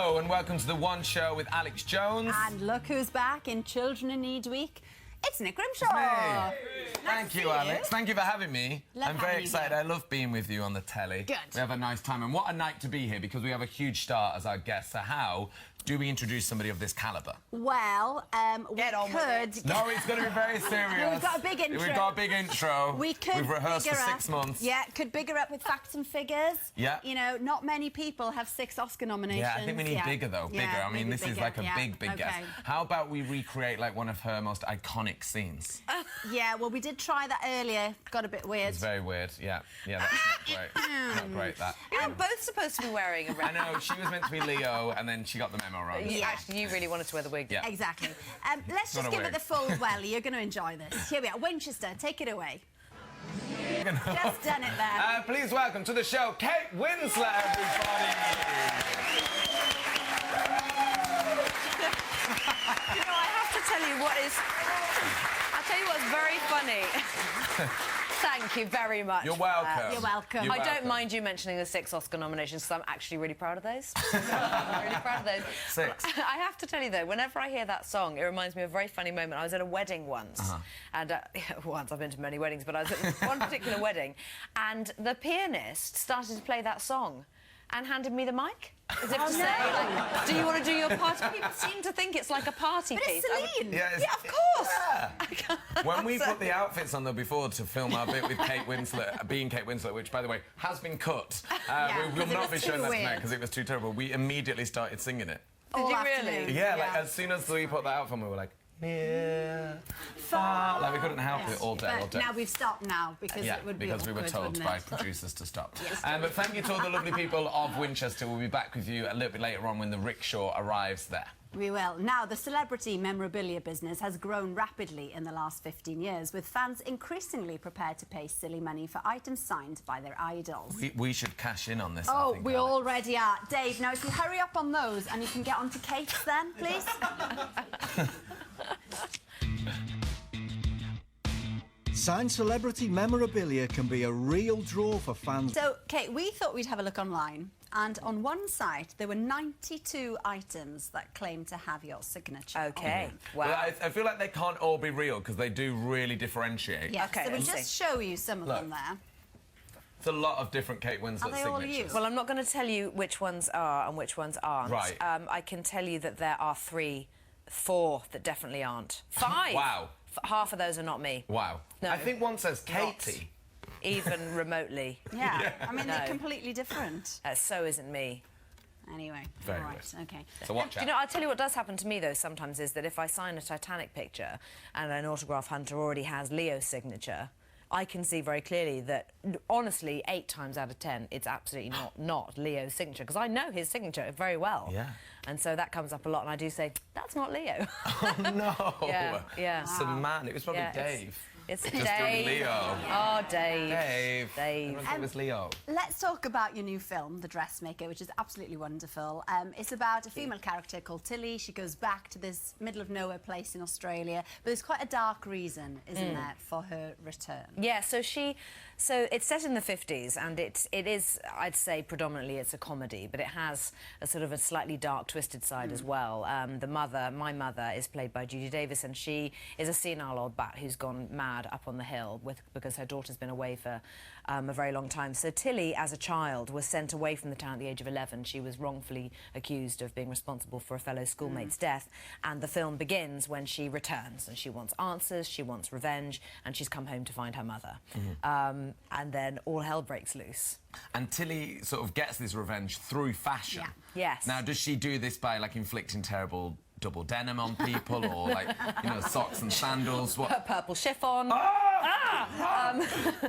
Hello and welcome to The One Show with Alex Jones. And look who's back in Children in Need Week. It's Nick Grimshaw. Nice Thank you, Alex. Thank you for having me. I'm very excited. I love being with you on the telly. Good. We have a nice time. And what a night to be here because we have a huge star as our guest. So how do we introduce somebody of this calibre? Well, Get on with it. No, it's going to be very serious. We've got a big intro. We've got a big intro. We've rehearsed for 6 months. Yeah, could bigger up with facts and figures. Yeah. You know, not many people have 6 Oscar nominations. Yeah, I think we need bigger, though. Bigger. Yeah, I mean, this is like a big guest. Okay. How about we recreate, like, one of her most iconic scenes? Yeah, well, we did try that earlier. Got a bit weird. It's very weird, yeah. Yeah, that's not great. Not great, that. You're both supposed to be wearing a red. I know, she was meant to be Leo, and then she got the memo wrong. Yeah. Actually, you really wanted to wear the wig. Yeah. Exactly. Let's just give it the full welly. You're going to enjoy this. Here we are. Winchester, take it away. Just done it there. Please welcome to the show, Kate Winslet, everybody. You know, I have to tell you what is... I'll tell you what's very funny. Thank you very much. You're welcome. You're welcome. I don't mind you mentioning the 6 Oscar nominations because I'm actually really proud of those. I'm really proud of those. 6. I have to tell you, though, whenever I hear that song, it reminds me of a very funny moment. I was at a wedding once. And once, I've been to many weddings, but I was at one particular wedding, and the pianist started to play that song and handed me the mic. As if to say, like, do you want to do your party? People seem to think it's like a party piece. It's Celine. Yeah, of course. Yeah. When we put the outfits on, though, before to film our bit with Kate Winslet, being Kate Winslet, which, by the way, has been cut. We will not be showing that tonight because it was too terrible. We immediately started singing it. Did you really? Yeah, like, as soon as we put that out film, we were like, near, far. Like, we couldn't help it all day, Now we've stopped now because it would be because we were awkward, told by producers to stop. Yes. But thank you to all the lovely people of Winchester. We'll be back with you a little bit later on when the rickshaw arrives there. We will. Now, the celebrity memorabilia business has grown rapidly in the last 15 years, with fans increasingly prepared to pay silly money for items signed by their idols. We should cash in on this, Oh, I think, we Alex. already are. Dave, now if you hurry up on those and you can get on to Kate's then, please. Signed celebrity memorabilia can be a real draw for fans. So, Kate, we thought we'd have a look online, and on one site there were 92 items that claim to have your signature. OK. Wow. Well, I feel like they can't all be real because they do really differentiate. Yeah, OK, so we'll let's just show you some of them there. It's a lot of different Kate Winslet Are they all signatures. you? Well, I'm not going to tell you which ones are and which ones aren't. Right. I can tell you that there are 4 that definitely aren't. 5! Wow. Half of those are not me. Wow. No. I think one says Katie. Even remotely. Yeah, I mean, they're No. completely different. So isn't me. Anyway, Very all right, good. OK. So watch out. You know, I'll tell you what does happen to me, though, sometimes, is that if I sign a Titanic picture and an autograph hunter already has Leo's signature, I can see very clearly that, honestly, 8 times out of 10, it's absolutely not Leo's signature, because I know his signature very well. Yeah. And so that comes up a lot, and I do say, that's not Leo. Oh, no. Yeah. It's a man. It was probably Yeah, Dave. It's Just doing Dave. Leo. Oh, Dave. Dave. Dave. It was Leo. Let's talk about your new film, The Dressmaker, which is absolutely wonderful. It's about a female character called Tilly. She goes back to this middle-of-nowhere place in Australia, but there's quite a dark reason, isn't there, for her return? Yeah, so it's set in the 50s, and it is, I'd say, predominantly it's a comedy, but it has a sort of a slightly dark, twisted side as well. My mother, is played by Judy Davis, and she is a senile old bat who's gone mad up on the hill because her daughter's been away for a very long time. So Tilly, as a child, was sent away from the town at the age of 11. She was wrongfully accused of being responsible for a fellow schoolmate's death, and the film begins when she returns, and she wants answers, she wants revenge, and she's come home to find her mother. And then all hell breaks loose. And Tilly sort of gets this revenge through fashion. Yeah. Yes. Now, does she do this by, like, inflicting terrible double denim on people or, like, you know, socks and sandals? What? Purple chiffon.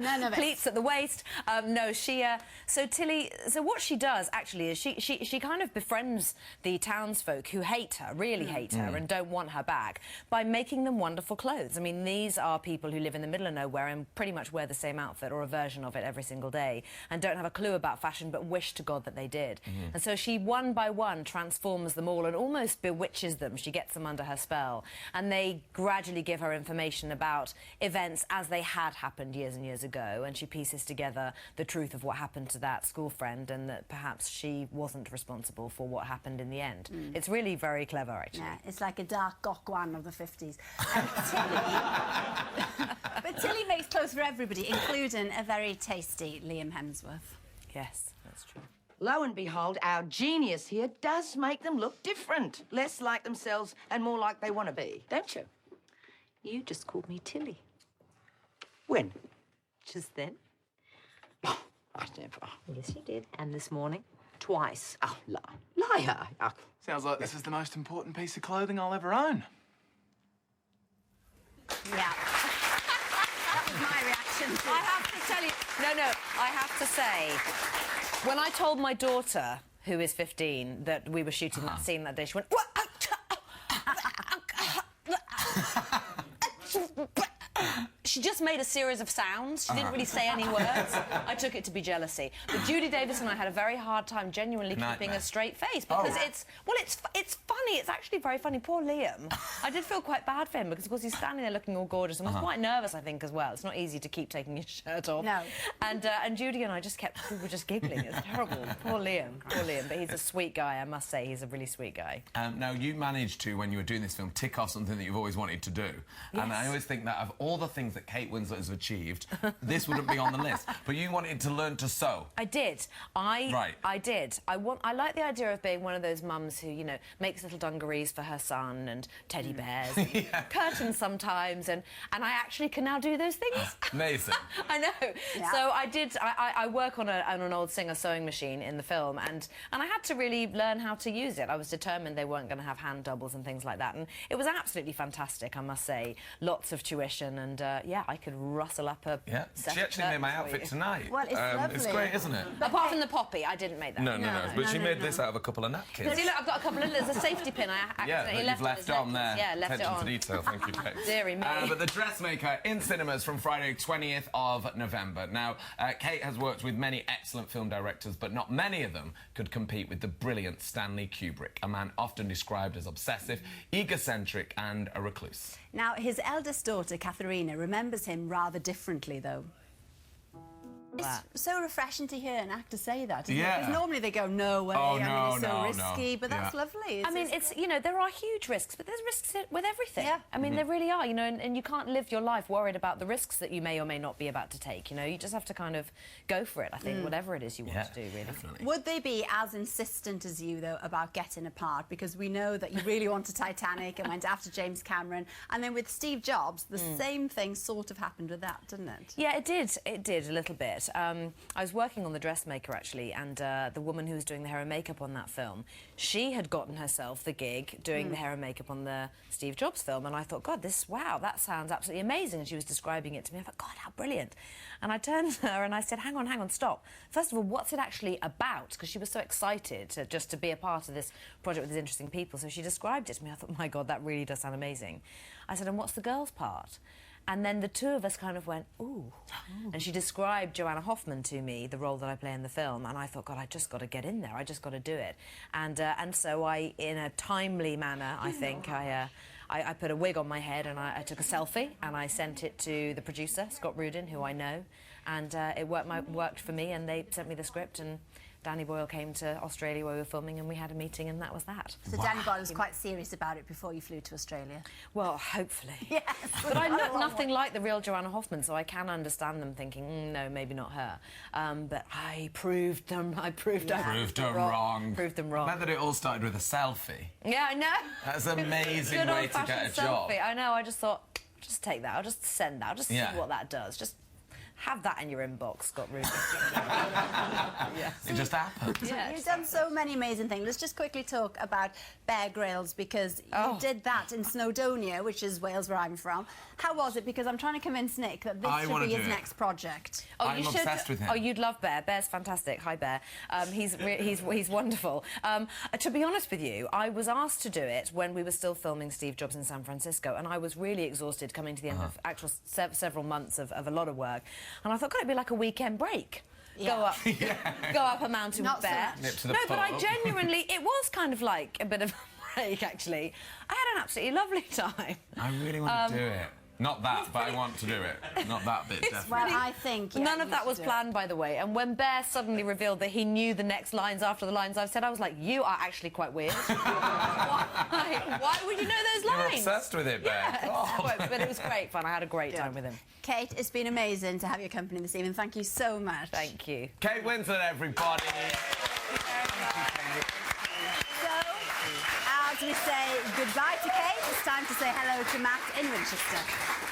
None of it. Pleats at the waist. No, she... So Tilly... So what she does, actually, is she kind of befriends the townsfolk who hate her, really hate her, and don't want her back, by making them wonderful clothes. I mean, these are people who live in the middle of nowhere and pretty much wear the same outfit or a version of it every single day and don't have a clue about fashion but wish to God that they did. And so she, one by one, transforms them all and almost bewitches them. She gets them under her spell. And they gradually give her information about events as they had happened years and years ago, and she pieces together the truth of what happened to that school friend and that perhaps she wasn't responsible for what happened in the end. It's really very clever, actually. Yeah, it's like a dark Gokwan of the 50s. But Tilly makes clothes for everybody, including a very tasty Liam Hemsworth. Yes, that's true. Lo and behold, our genius here does make them look different. Less like themselves and more like they want to be, don't you? You just called me Tilly. When? Just then. Oh, I never. Yes, you did. And this morning, twice. Oh, liar. Oh. Sounds like this is the most important piece of clothing I'll ever own. Yeah. That was my reaction to I have to tell you... No, I have to say, when I told my daughter, who is 15, that we were shooting that scene that day, she went... She just made a series of sounds. She didn't really say any words. I took it to be jealousy. But Judy Davis and I had a very hard time genuinely keeping a straight face because it's funny. It's actually very funny. Poor Liam. I did feel quite bad for him because, of course, he's standing there looking all gorgeous and was quite nervous, I think, as well. It's not easy to keep taking his shirt off. No. And Judy and I we were just giggling. It's terrible. Poor Liam. Poor Liam. But he's a sweet guy, I must say. He's a really sweet guy. Now, you managed to, when you were doing this film, tick off something that you've always wanted to do. Yes. And I always think that of all the things that Kate Winslet has achieved, this wouldn't be on the list. But you wanted to learn to sew. I did. I did. I like the idea of being one of those mums who, you know, makes little dungarees for her son and teddy bears, and curtains sometimes, and I actually can now do those things. Amazing. I know. Yeah. So I did. I work on an old Singer sewing machine in the film, and I had to really learn how to use it. I was determined they weren't going to have hand doubles and things like that, and it was absolutely fantastic, I must say. Lots of tuition, and yeah, I could rustle up a set She of actually made my curtains for outfit you. tonight. Well, it's lovely. It's great, isn't it? Apart from the poppy, I didn't make that. No. But she made this out of a couple of napkins. See, look, I've got a couple of... There's a safety pin I accidentally that you've left on there. Yeah, left it Attention on. to detail, thank you, Kate. Deary me. But The Dressmaker in cinemas from Friday, 20th of November. Now, Kate has worked with many excellent film directors, but not many of them could compete with the brilliant Stanley Kubrick, a man often described as obsessive, egocentric and a recluse. Now, his eldest daughter, Katharina, remembers him rather differently, though. It's so refreshing to hear an actor say that, isn't it? Because normally they go, no way, it's so risky, but that's lovely. I mean, you know, there are huge risks, but there's risks with everything. Yeah. I mean, there really are, you know, and you can't live your life worried about the risks that you may or may not be about to take, you know. You just have to kind of go for it, I think, whatever it is you want to do, really. Definitely. Would they be as insistent as you, though, about getting a part? Because we know that you really wanted Titanic and went after James Cameron. And then with Steve Jobs, the same thing sort of happened with that, didn't it? Yeah, it did. It did, a little bit. I was working on The Dressmaker, actually, and the woman who was doing the hair and makeup on that film, she had gotten herself the gig doing the hair and makeup on the Steve Jobs film, and I thought, God, wow, that sounds absolutely amazing. And she was describing it to me. I thought, God, how brilliant. And I turned to her and I said, hang on, stop. First of all, what's it actually about? Because she was so excited to be a part of this project with these interesting people. So she described it to me. I thought, my God, that really does sound amazing. I said, and what's the girl's part? And then the two of us kind of went, ooh. And she described Joanna Hoffman to me, the role that I play in the film, and I thought, God, I just got to get in there. I just got to do it. And so I, in a timely manner, I think, I put a wig on my head and I took a selfie and I sent it to the producer, Scott Rudin, who I know, and it worked for me, and they sent me the script, and Danny Boyle came to Australia where we were filming, and we had a meeting, and that was that. So Danny Boyle was quite serious about it before you flew to Australia? Well, hopefully. Yes. But I look nothing like the real Joanna Hoffman, so I can understand them thinking, no, maybe not her. But I proved them. Proved them wrong. Proved them wrong. I bet that it all started with a selfie. Yeah, I know. That's an amazing way to get a job. Selfie. I know, I just thought, just take that. I'll just send that. I'll just see what that does. Just have that in your inbox, Scott Rudin. It just happened. Yeah, You've done so many amazing things. Let's just quickly talk about Bear Grylls, because you did that in Snowdonia, which is Wales, where I'm from. How was it? Because I'm trying to convince Nick that this should be his next project. Oh, I'm obsessed with him. Oh, you'd love Bear. Bear's fantastic. Hi, Bear. He's wonderful. To be honest with you, I was asked to do it when we were still filming Steve Jobs in San Francisco, and I was really exhausted coming to the end of several months of a lot of work. And I thought, God, it'd be like a weekend break. Yeah. Go up a mountain with Bear. Nip to the no, but I pub. genuinely, it was kind of like a bit of a break, actually. I had an absolutely lovely time. I really want to do it. Not that, but I want to do it. Not that bit, definitely. Well, I think... None of that was planned, by the way. And when Bear suddenly revealed that he knew the next lines after the lines I've said, I was like, you are actually quite weird. Why would you know those You're lines? obsessed with it, Bear. Yeah, Oh. but it was great fun. I had a great time with him. Kate, it's been amazing to have your company this evening. Thank you so much. Thank you. Kate Winslet, everybody. So, as we say goodbye to Kate, it's time to say hello to Matt in Winchester.